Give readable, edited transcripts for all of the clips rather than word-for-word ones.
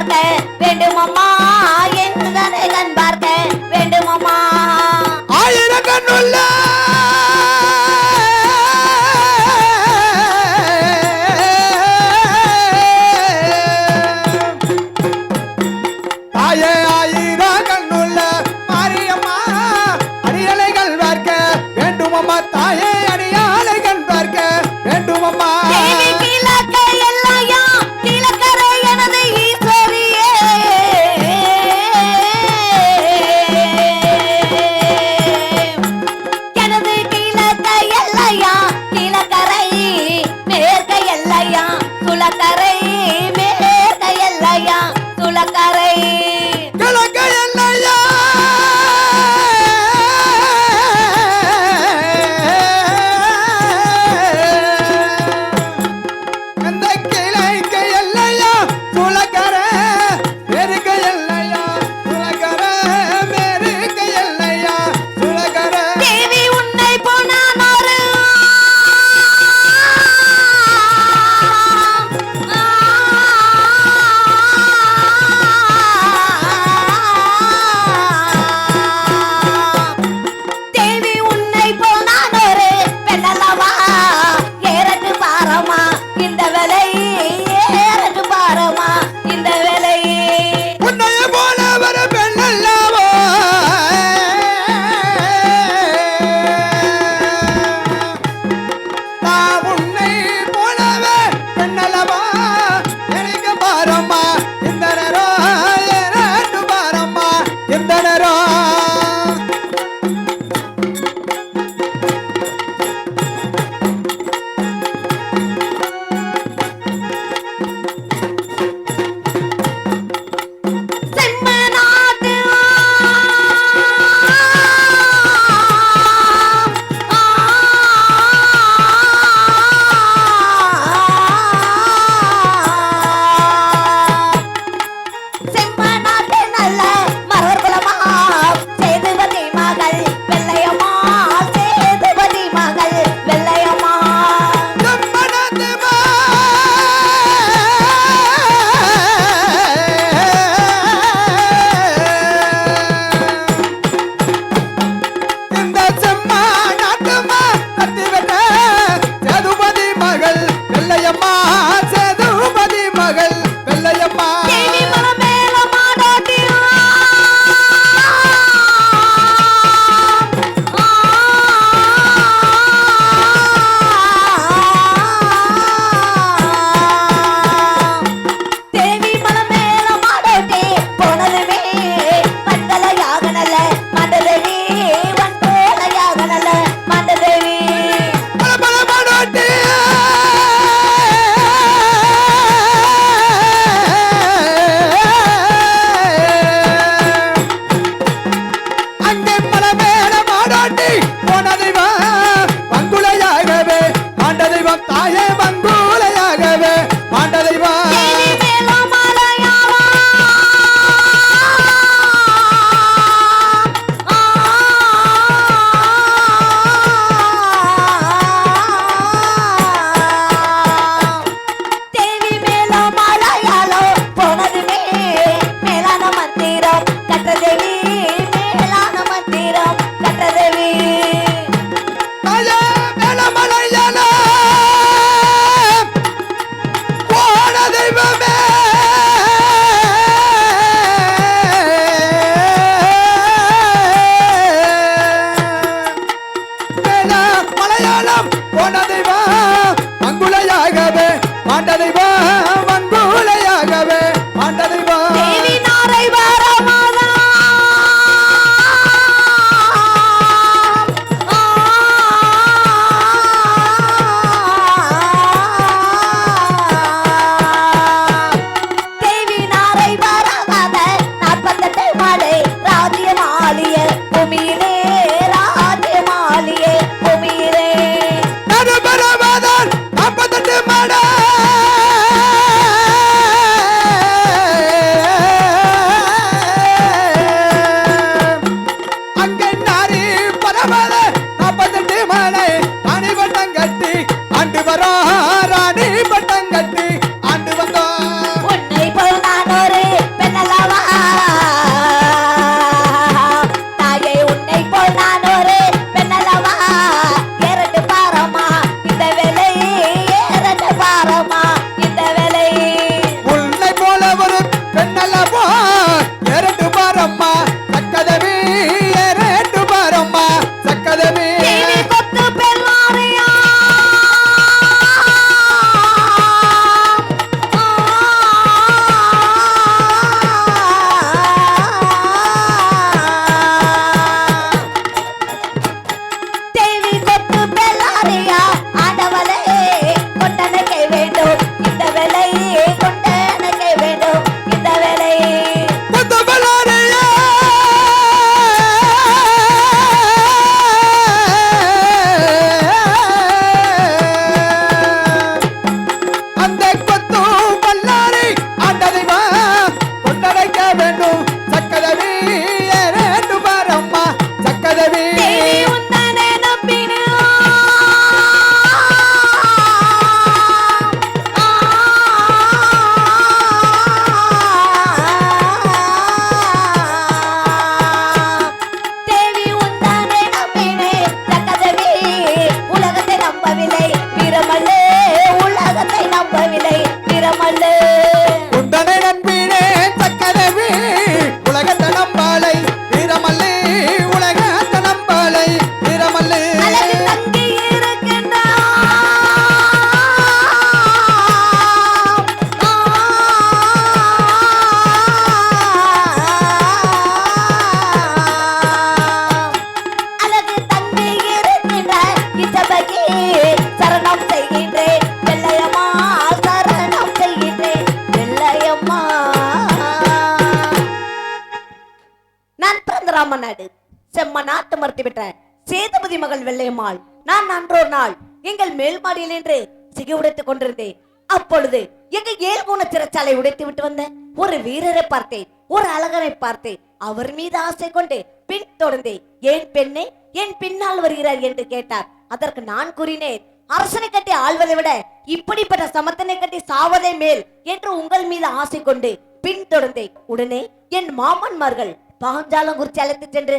பார்க்க வேண்டுமம்மா என்றுதானே கண் பார்க்க வேண்டுமம்மா ஆயிரம் கண்ணுள்ள தாயே ஆயிரம் கண்ணுள்ள மாரியம்மா அடியலைகள் பார்க்க வேண்டுமம்மா தாயே அடியாலைகள் பார்க்க வேண்டுமம்மா ராமநாடு செம்ம நாட்டு மறுத்து விட்ட சேதுபதி மகள் வெள்ளையம்மாள். நான் அன்றோர் நாள் எங்கள் மேல் மாடியில் என்று சிகை உடைத்துக் கொண்டிருந்தேன். அப்பொழுது எங்கள் 7 கோண சிறைச்சாலை உடைத்து விட்டு வந்த ஒரு வீரரை பார்த்தேன், ஒரு அழகரை பார்த்தேன். அவர் மீது ஆசை கொண்டு பின் தொடர்ந்தேன். ஏன் பெண்ணே, என் பின்னால் வருகிறார் என்று கேட்டார். அதற்கு நான் கூறினேன், அரசனை கட்டி ஆள்வதை விட இப்படிப்பட்ட சமத்தனை கட்டி சாவதே மேல் என்று உங்கள் மீது ஆசை கொண்டு பின் தொடர்ந்தேன். உடனே என் மாமன்மார்கள் பாஞ்சாலங்குறிச்சி அழைத்து சென்று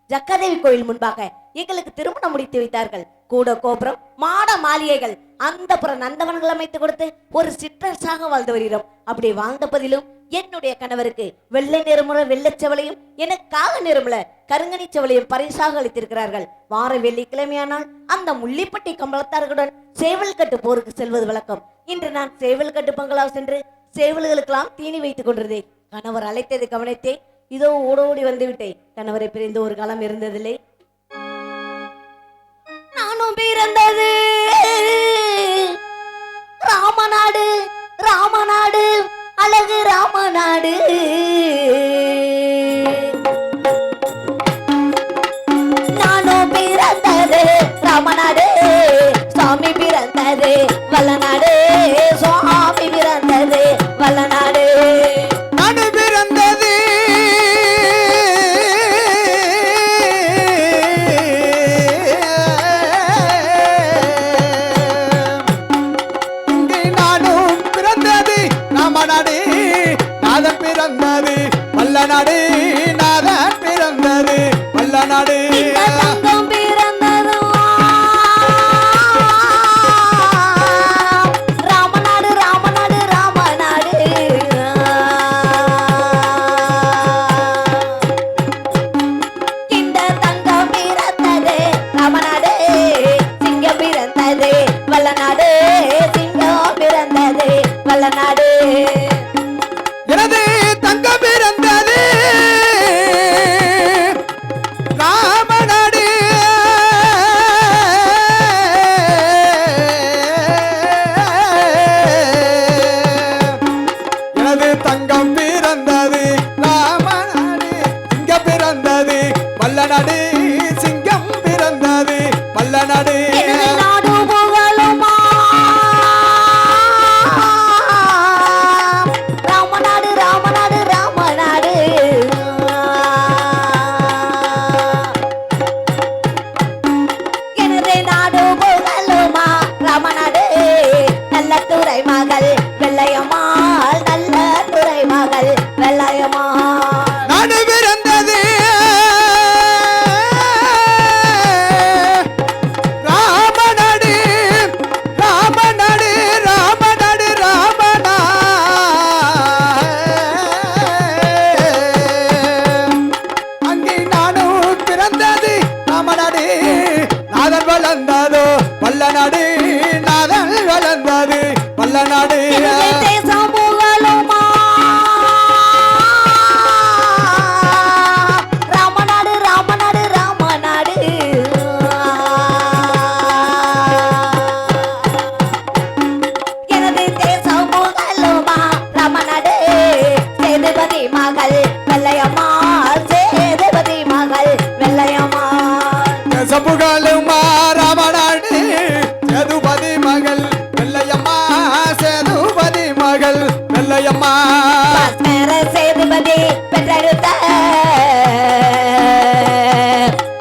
ஜக்காதேவி கோயில் முன்பாக எங்களுக்கு திருமணம் முடித்து வைத்தார்கள். கூட கோபுரம், மாட மாளிகைகள், அந்த புற நந்தவனங்கள் அமைத்து கொடுத்து ஒரு சிற்றரசாக வாழ்ந்து வருகிறோம். அப்படி வாழ்ந்த பதிலும் என்னுடைய கணவருக்கு வெள்ளை நிறமுள்ள வெள்ளச்சவளையும் எனக்காக நிறமுள்ள கருங்கனி சவளையும் பரிசாக அளித்திருக்கிறார்கள். வார வெள்ளிக்கிழமையானால் அந்த முள்ளிப்பட்டி கம்பளத்தார்களுடன் சேவல் கட்டு போருக்கு செல்வது வழக்கம். இன்று நான் சேவல் கட்டு பங்களா சென்று சேவல்களுக்கெல்லாம் தீனி வைத்துக் கொண்டிருந்தேன். கணவர் அழைத்தது கவனித்தேன். இதோ ஓடோடி வந்து விட்டேன். கணவரை பிரிந்து ஒரு காலம் இருந்ததில்லை. நானும் பிறந்தது ராமநாடு, ராமநாடு, அழகு ராமநாடு. நானும் பிறந்தது ராமநாடு, சுவாமி பிறந்தது வல்லநாடு, சுவாமி பிறந்தது வல்லநாடு. நாடு பிறந்தது இங்கே நாடும் பிறந்தது ராமநாடு, நாதன் பிறந்தது வல்லநாடு, நாதன் பிறந்தது வல்லநாடு. தங்கம் பிறந்தது ராமநாடு, ராமநாடு, ராமநாடு. இந்த தங்கம் பிறந்தது ராமநாடு, சிங்கம் பிறந்தது வல்லநாடு, சிங்கம் பிறந்தது வல்லநாடு. எனது தங்கம் பிறந்தது ராமநாடு, எனது தங்கம் பிறந்தது ராமநாடு, சிங்கம் பிறந்தது வல்லநாடு, சிங்கம் பிறந்தது வல்லநாடு. எனது நாடு புகழுமா ராமநாடு, ராமநாடு, ராமநாடு. எனது நாடு புகழுமா ராமநாடு, நல்ல துறை மகள் வெள்ளையம்மாள், நல்ல துறை மகள் வெள்ளையம்மாள். நாடு பிறந்தது ராமநாடு, ராமநாடு, ராமநாடு, ராமநாடு. அங்கே நானும் பிறந்தது ராமநாடு, நாதன் வளர்ந்ததோ வல்லநாடு, நாதன் வளர்ந்தது வல்லநாடு. எனது தேசம் புகழுமா ராமநாடு, ராமநாடு, ராமநாடு. எனது தேசம் புகழுமா ராமநாடு, சேதுபதி மகள் வெள்ளையம்மாள், சேதுபதி மகள் வெள்ளையம்மாள். சபுகளுமா ராமநாடு, சேதுபதி மகள் வெள்ளையம்மா, சேதுபதி மகள் வெள்ளையம்மா. பாஸ்கர சேதுபதி பெற்றெடுத்த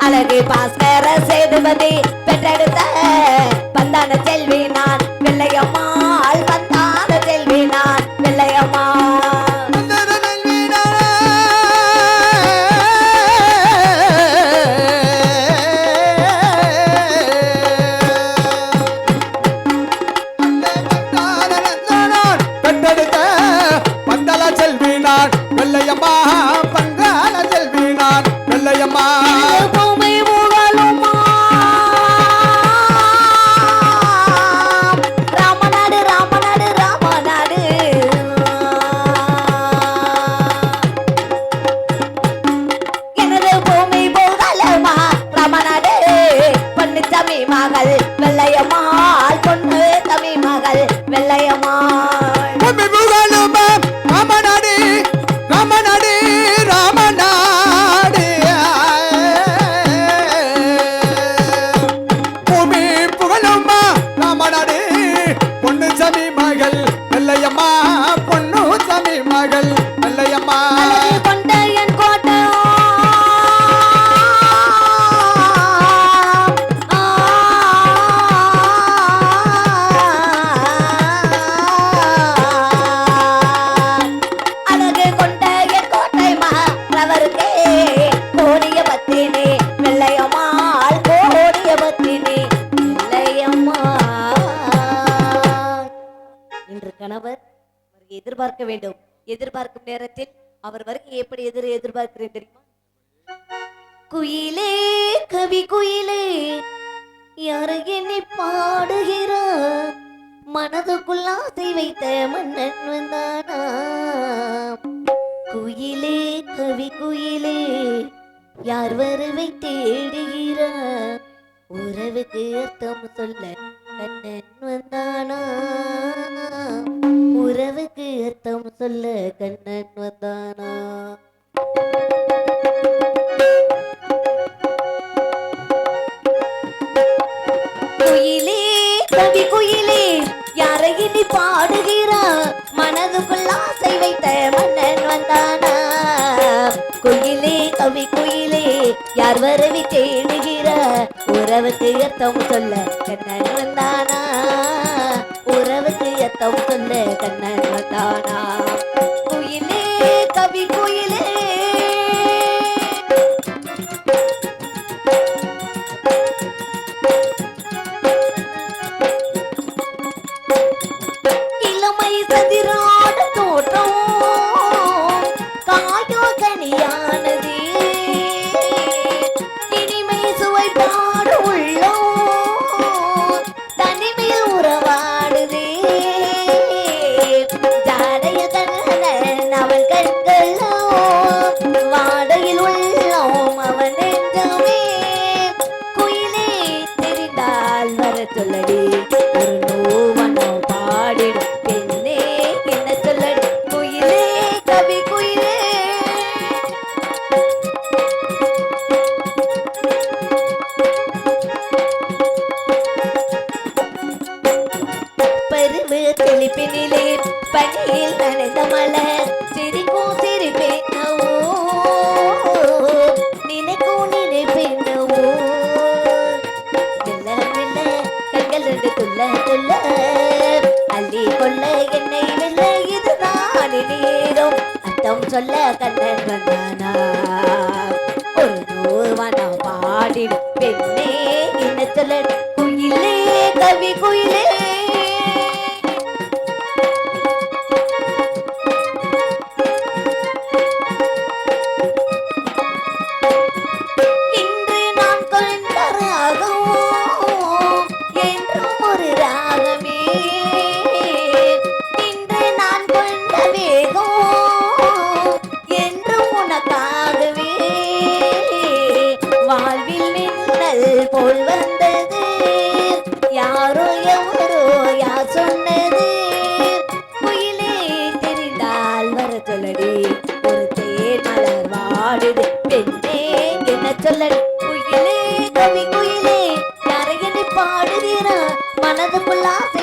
அழகு பாஸ்கர சேதுபதி பெற்றெடுத்த பந்தான செல்வி நான் வெள்ளையம்மாள், பந்தான செல்வி நான் வெள்ளையம்மாள். பெற்றெடுத்த பந்தல செல்வி நான் வெள்ளையம்மா, பந்தால செல்வி நான் வெள்ளையம்மா. எனது பூமி புகழுமா ராமநாடு, ராமநாடு, ராமநாடு. எனது பூமி புகழுமா ராமநாடு, பொண்ணு தமிழ் மகள் வெள்ளையம்மாள், பொண்ணு தமிழ் மகள் வெள்ளையம்மாள். பூமி புகழுமா ராமநாடு, ராமநாடு, வெள்ளையம்மா அழகு கொண்ட என் கோட்டை அழகு கொண்ட என் கோட்டை மகளவருக்கே கோடிய பத்தினி வெள்ளையம்மாள் கோடிய பத்தினி வெள்ளையம்மா. இன்று கணவர் எதிர்பார்க்க வேண்டும். எதிர்பார்க்கும் நேரத்தில் அவர் வருகை எப்படி எதிர்பார்க்கிறேன் தெரியுமா? குயிலே கவி குயிலே யார என்னை பாடுகிறார், மனதுக்குள் ஆசை வைத்த மன்னன் வந்தானா. குயிலே கவி குயிலே யார் வரவை தேடுகிறார், உறவுக்கு அர்த்தம் சொல்ல கண்ணன் வந்தானா. உறவுக்கு அர்த்தம் சொல்ல கண்ணன் வந்தானா. குயிலே கவி குயிலே யாரை இனி பாடுகிறா, மனதுக்குள் ஆசை வைத்த மன்னன் வந்தானா. குயிலே கவி குயிலே யார் வரவி தேடுகிற, உறவுக்கு அர்த்தம் சொல்ல கண்ணன் வந்தானா. உறவுக்கு அர்த்தம் சொல்ல கண்ணன் வந்தானா. குயிலே கவி குயிலே இளமை சதிராட தோற்றம் காயோ கனியானது, இனிமை சுவை பாடு உள்ளம் தனிமையில் உறவாடுதே. ஜாடைய கண்ணன் அவன் கண்களோ வாடையில் உள்ளோம் அவன் நெஞ்சமே. குயிலே தெரிந்தால் வர சொல்லடி, ஒரு நோவனோ பாடிடும் பெண்ணே என்ன சொல்லடி. குயிலே கவி குயிலே பருவ தெளிப்பினிலே பணியில் நனைந்த மலர் சிரிக்கும் சிரிப்பேனவோ, நினைக்கும் நினைப்பேனவோ. மெல்ல மெல்ல கண்கள் ரெண்டு துள்ள துள்ள அள்ளி கொள்ள என்னை வெல்ல இதுதான் நேரம். அர்த்தம் சொல்ல கண்ணன் வந்தானா. ஒரு நூவனா பாடிடும் பெண்ணே என்ன சொல்ல. குயிலே கவி குயிலே இன்று நான் கொண்ட ராகம் என்றும் ஒரு ராகமே. இன்று நான் கொண்ட வேகம் என்றும் உனக்காகவே. வாழ்வில் மின்னல் போல் வந்தது, யாரோ எவரோ யார் சொன்னது. குயிலே தெரிந்தால் வர சொல்லடி, ஒரு தேன் மலர் வாடுது பெண்ணே என்ன சொல்லடி. குயிலே கவி குயிலே யாரை என்னை பாடுகிறா, மனதுக்குள் ஆசை